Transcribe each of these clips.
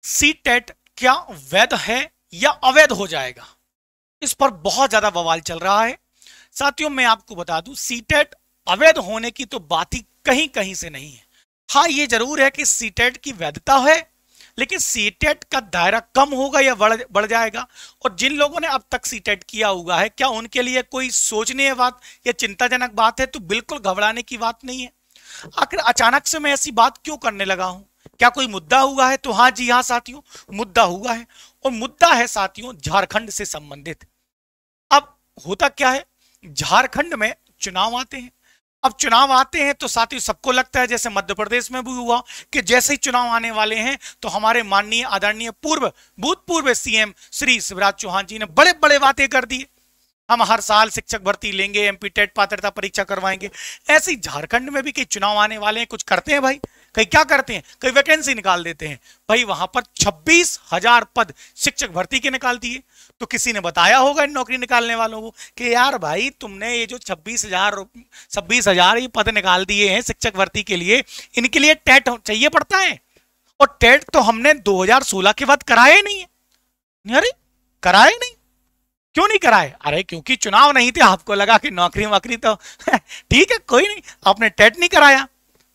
CTET क्या वैध है या अवैध हो जाएगा? इस पर बहुत ज्यादा बवाल चल रहा है साथियों। मैं आपको बता दूं, सीटेट अवैध होने की तो बात ही कहीं कहीं से नहीं है। हाँ, ये जरूर है कि सीटेट की वैधता है, लेकिन सीटेट का दायरा कम होगा या बढ़ जाएगा? और जिन लोगों ने अब तक सीटेट किया हुआ है, क्या उनके लिए कोई सोचनीय बात या चिंताजनक बात है? तो बिल्कुल घबराने की बात नहीं है। आखिर अचानक से मैं ऐसी बात क्यों करने लगा हूं? क्या कोई मुद्दा हुआ है? तो हाँ जी हाँ साथियों, मुद्दा हुआ है। और मुद्दा है साथियों झारखंड से संबंधित। अब होता क्या है, झारखंड में चुनाव आते हैं। अब चुनाव आते हैं तो साथियों सबको लगता है, जैसे मध्य प्रदेश में भी हुआ, कि जैसे ही चुनाव आने वाले हैं तो हमारे माननीय आदरणीय भूतपूर्व सीएम श्री शिवराज चौहान जी ने बड़े बड़े वादे कर दिए। हम हर साल शिक्षक भर्ती लेंगे, एमपी टेट पात्रता परीक्षा करवाएंगे। ऐसे ही झारखंड में भी कई चुनाव आने वाले हैं, कुछ करते हैं भाई। कई क्या करते हैं, कई वैकेंसी निकाल देते हैं भाई। वहां पर 26,000 पद शिक्षक भर्ती के निकाल दिए। तो किसी ने बताया होगा इन नौकरी निकालने वालों को कि यार भाई, तुमने ये जो 26,000 ये पद निकाल दिए हैं शिक्षक भर्ती के लिए, इनके लिए टेट चाहिए पड़ता है। और टेट तो हमने 2016 के बाद कराया ही नहीं है। अरे कराया ही नहीं, क्यों नहीं कराए? अरे क्योंकि चुनाव नहीं थे, आपको लगा कि नौकरी वोकरी तो ठीक है, कोई नहीं, आपने टेट नहीं कराया।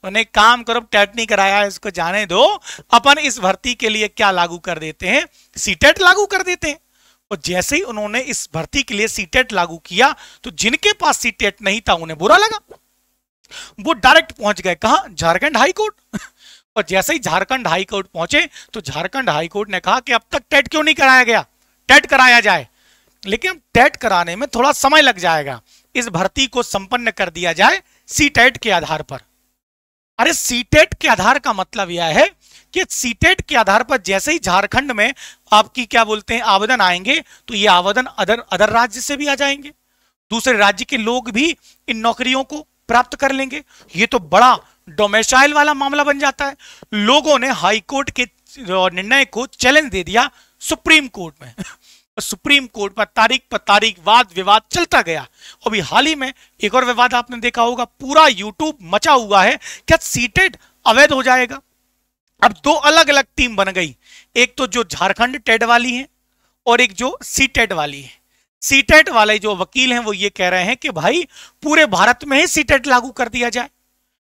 उन्हें काम करो, टेट नहीं कराया, इसको जाने दो। अपन इस भर्ती के लिए क्या लागू कर देते हैं, सीटेट लागू कर देते हैं। और जैसे ही उन्होंने इस भर्ती के लिए सीटेट लागू किया तो जिनके पास सीटेट नहीं था उन्हें बुरा लगा। वो डायरेक्ट पहुंच गए कहां, झारखंड हाई कोर्ट। और जैसे ही झारखंड हाई कोर्ट पहुंचे तो झारखंड हाई कोर्ट ने कहा कि अब तक टेट क्यों नहीं कराया गया, टेट कराया जाए। लेकिन टेट कराने में थोड़ा समय लग जाएगा, इस भर्ती को संपन्न कर दिया जाए सीटेट के आधार पर। अरे सीटेट के आधार का मतलब यह है कि सीटेट के आधार पर जैसे ही झारखंड में आपकी क्या बोलते हैं आवेदन आएंगे, तो ये आवेदन अदर राज्य से भी आ जाएंगे। दूसरे राज्य के लोग भी इन नौकरियों को प्राप्त कर लेंगे। ये तो बड़ा डोमेसाइल वाला मामला बन जाता है। लोगों ने हाई कोर्ट के निर्णय को चैलेंज दे दिया सुप्रीम कोर्ट में। सुप्रीम कोर्ट पर तारीख वाद विवाद चलता गया। अभी हाल ही में एक और विवाद आपने देखा होगा, पूरा यूट्यूब मचा हुआ है, क्या सीटेट अवैध हो जाएगा? अब दो अलग अलग टीम बन गई, एक तो जो झारखंड टेट वाली है और एक जो सीटेट वाली है। सीटेट वाले जो वकील हैं वो ये कह रहे हैं कि भाई पूरे भारत में ही सीटेट लागू कर दिया जाए।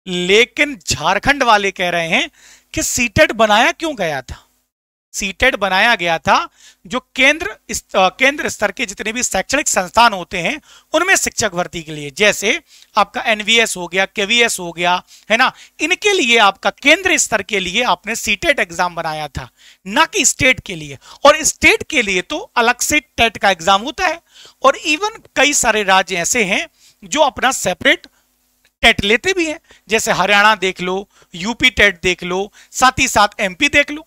लेकिन झारखंड वाले कह रहे हैं कि सीटेट बनाया क्यों गया था? सीटेट बनाया गया था जो केंद्र स्तर के जितने भी शैक्षणिक संस्थान होते हैं उनमें शिक्षक भर्ती के लिए, जैसे आपका एनवीएस हो गया, केवीएस हो गया, है ना, इनके लिए आपका केंद्र स्तर के लिए आपने सीटेट एग्जाम बनाया था, ना कि स्टेट के लिए। और स्टेट के लिए तो अलग से टेट का एग्जाम होता है। और इवन कई सारे राज्य ऐसे हैं जो अपना सेपरेट टेट लेते भी हैं, जैसे हरियाणा देख लो, यूपी टेट देख लो, साथ ही साथ एमपी देख लो।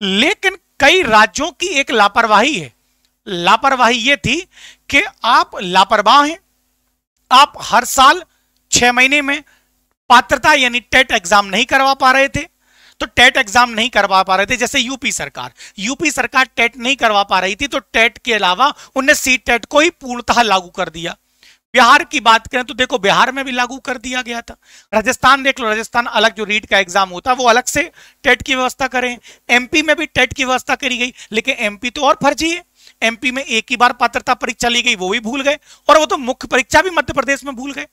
लेकिन कई राज्यों की एक लापरवाही है। लापरवाही यह थी कि आप लापरवाह हैं, आप हर साल 6 महीने में पात्रता यानी टेट एग्जाम नहीं करवा पा रहे थे। तो टेट एग्जाम नहीं करवा पा रहे थे, जैसे यूपी सरकार टेट नहीं करवा पा रही थी, तो टेट के अलावा उन्हें सी टेट को ही पूर्णतः लागू कर दिया। बिहार की बात करें तो देखो बिहार में भी लागू कर दिया गया था। राजस्थान देख लो, राजस्थान अलग जो रीट का एग्जाम होता है वो अलग से टेट की व्यवस्था करें। एमपी में भी टेट की व्यवस्था करी गई, लेकिन एमपी तो और फर्जी है। एमपी में एक ही बार पात्रता परीक्षा ली गई, वो भी भूल गए, और वो तो मुख्य परीक्षा भी मध्य प्रदेश में भूल गए।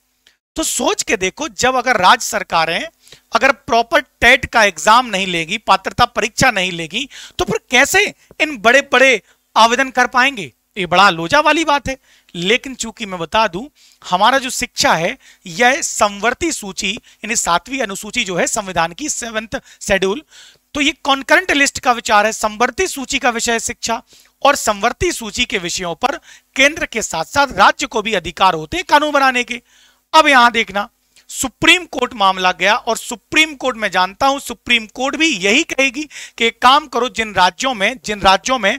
तो सोच के देखो, जब अगर राज्य सरकारें अगर प्रॉपर टेट का एग्जाम नहीं लेगी, पात्रता परीक्षा नहीं लेगी, तो फिर कैसे इन बड़े बड़े आवेदन कर पाएंगे? ये बड़ा लोजा वाली बात है। लेकिन चूंकि मैं बता दूं, हमारा जो शिक्षा है यह संवर्ती सूची यानी 7वीं अनुसूची जो है संविधान की 7th शेड्यूल, तो ये कॉन्करेंट लिस्ट का विचार है। संवर्ती सूची का विषय शिक्षा, और संवर्ती सूची के विषयों पर केंद्र के साथ साथ राज्य को भी अधिकार होते हैं कानून बनाने के। अब यहां देखना, सुप्रीम कोर्ट मामला गया, और सुप्रीम कोर्ट में जानता हूं सुप्रीम कोर्ट भी यही कहेगी कि एक काम करो, जिन राज्यों में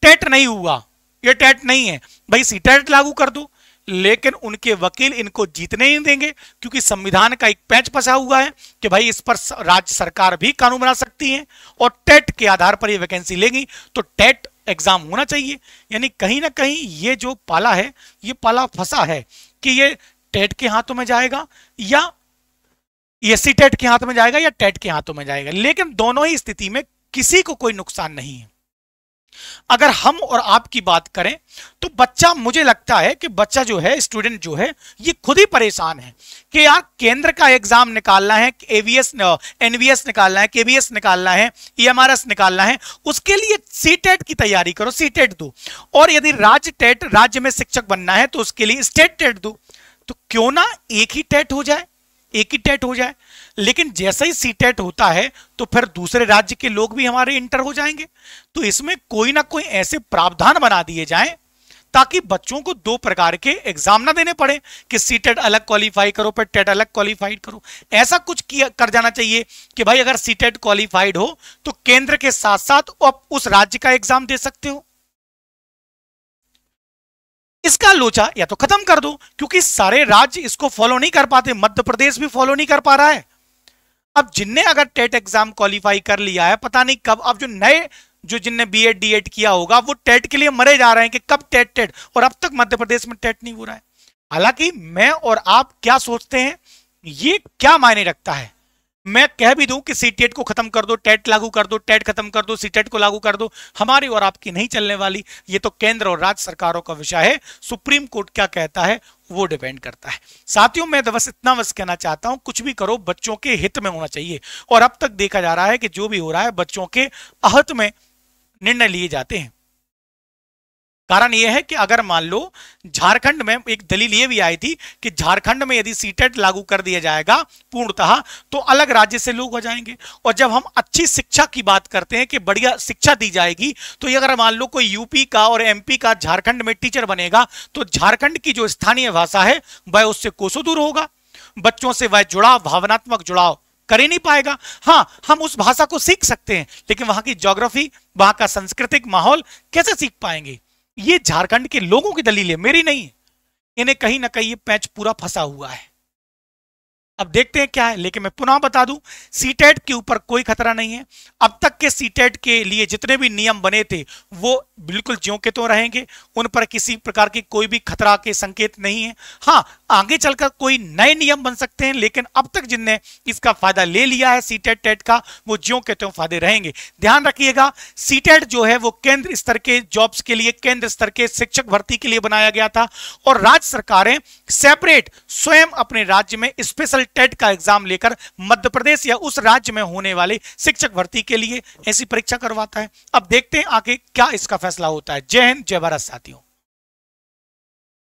टेट नहीं हुआ, ये टेट नहीं है भाई, सीटेट लागू कर दो। लेकिन उनके वकील इनको जीतने नहीं देंगे, क्योंकि संविधान का एक पैंच फंसा हुआ है कि भाई इस पर राज्य सरकार भी कानून बना सकती है, और टेट के आधार पर ये वैकेंसी लेगी, तो टेट एग्जाम होना चाहिए। यानी कहीं ना कहीं ये जो पाला है, ये पाला फंसा है कि ये टेट के हाथों में जाएगा या ये सीटेट के हाथ में जाएगा या टेट के हाथों में जाएगा। लेकिन दोनों ही स्थिति में किसी को कोई नुकसान नहीं है। अगर हम और आप की बात करें तो बच्चा, मुझे लगता है कि बच्चा जो है, स्टूडेंट जो है, ये खुद ही परेशान है कि यार केंद्र का एग्जाम निकालना है, एवीएस एनवीएस निकालना है, केवीएस निकालना है, ईएमआरएस निकालना है, उसके लिए सीटेट की तैयारी करो, सीटेट दो। और यदि राज्य टेट, राज्य में शिक्षक बनना है तो उसके लिए स्टेट टेट दो। तो क्यों ना एक ही टेट हो जाए, एक ही टेट हो जाए। लेकिन जैसे ही सीटेट होता है तो फिर दूसरे राज्य के लोग भी हमारे इंटर हो जाएंगे। तो इसमें कोई ना कोई ऐसे प्रावधान बना दिए जाएं ताकि बच्चों को दो प्रकार के एग्जाम ना देने पड़े कि सीटेट अलग क्वालिफाई करो, फिर टेट अलग क्वालिफाइड करो। ऐसा कुछ किया कर जाना चाहिए कि भाई अगर सीटेट क्वालिफाइड हो तो केंद्र के साथ साथ आप उस राज्य का एग्जाम दे सकते हो। इसका लोचा या तो खत्म कर दो, क्योंकि सारे राज्य इसको फॉलो नहीं कर पाते। मध्य प्रदेश भी फॉलो नहीं कर पा रहा है। अब जिनने अगर टेट एग्जाम क्वालिफाई कर लिया है, पता नहीं कब, अब जो नए, जो जिनने बीएड डीएड किया होगा वो टेट के लिए मरे जा रहे हैं कि कब टेट टेट, और अब तक मध्य प्रदेश में टेट नहीं हो रहा है। हालांकि मैं और आप क्या सोचते हैं, ये क्या मायने रखता है। मैं कह भी दूं कि सीटेट को खत्म कर दो, टेट लागू कर दो, टेट खत्म कर दो, सीटेट को लागू कर दो, हमारी और आपकी नहीं चलने वाली। ये तो केंद्र और राज्य सरकारों का विषय है। सुप्रीम कोर्ट क्या कहता है वो डिपेंड करता है। साथियों, मैं बस इतना कहना चाहता हूं, कुछ भी करो बच्चों के हित में होना चाहिए। और अब तक देखा जा रहा है कि जो भी हो रहा है बच्चों के अहित में निर्णय लिए जाते हैं। कारण यह है कि अगर मान लो झारखंड में एक दलील यह भी आई थी कि झारखंड में यदि सीटेट लागू कर दिया जाएगा पूर्णतः तो अलग राज्य से लोग हो जाएंगे। और जब हम अच्छी शिक्षा की बात करते हैं कि बढ़िया शिक्षा दी जाएगी, तो अगर मान लो कोई यूपी का और एमपी का झारखंड में टीचर बनेगा तो झारखंड की जो स्थानीय भाषा है वह उससे कोसों दूर होगा। बच्चों से वह जुड़ाव, भावनात्मक जुड़ाव कर ही नहीं पाएगा। हाँ, हम उस भाषा को सीख सकते हैं, लेकिन वहां की ज्योग्राफी, वहां का सांस्कृतिक माहौल कैसे सीख पाएंगे। ये झारखंड के लोगों की दलील है, मेरी नहीं। इन्हें कहीं ना कहीं ये पैच पूरा फंसा हुआ है। अब देखते हैं क्या है। लेकिन मैं पुनः बता दूं, सीटेट के ऊपर कोई खतरा नहीं है। अब तक के सीटेट के लिए जितने भी नियम बने थे वो बिल्कुल ज्यों के त्यों रहेंगे, उन पर किसी प्रकार की कोई भी खतरा के संकेत नहीं है। हाँ, आगे चलकर कोई नए नियम बन सकते हैं, लेकिन अब तक जिनने इसका फायदा ले लिया है सीटेट टेट का, वो ज्यों के त्यों फायदे रहेंगे। ध्यान रखिएगा, सीटेट जो है वो केंद्र स्तर के जॉब्स के लिए, केंद्र स्तर के शिक्षक भर्ती के लिए बनाया गया था, और राज्य सरकारें सेपरेट स्वयं अपने राज्य में स्पेशल टेट का एग्जाम लेकर मध्य प्रदेश या उस राज्य में होने वाले शिक्षक भर्ती के लिए ऐसी परीक्षा करवाता है। अब देखते हैं आगे क्या इसका फैसला होता है। जय हिंद, जय भारत साथियों।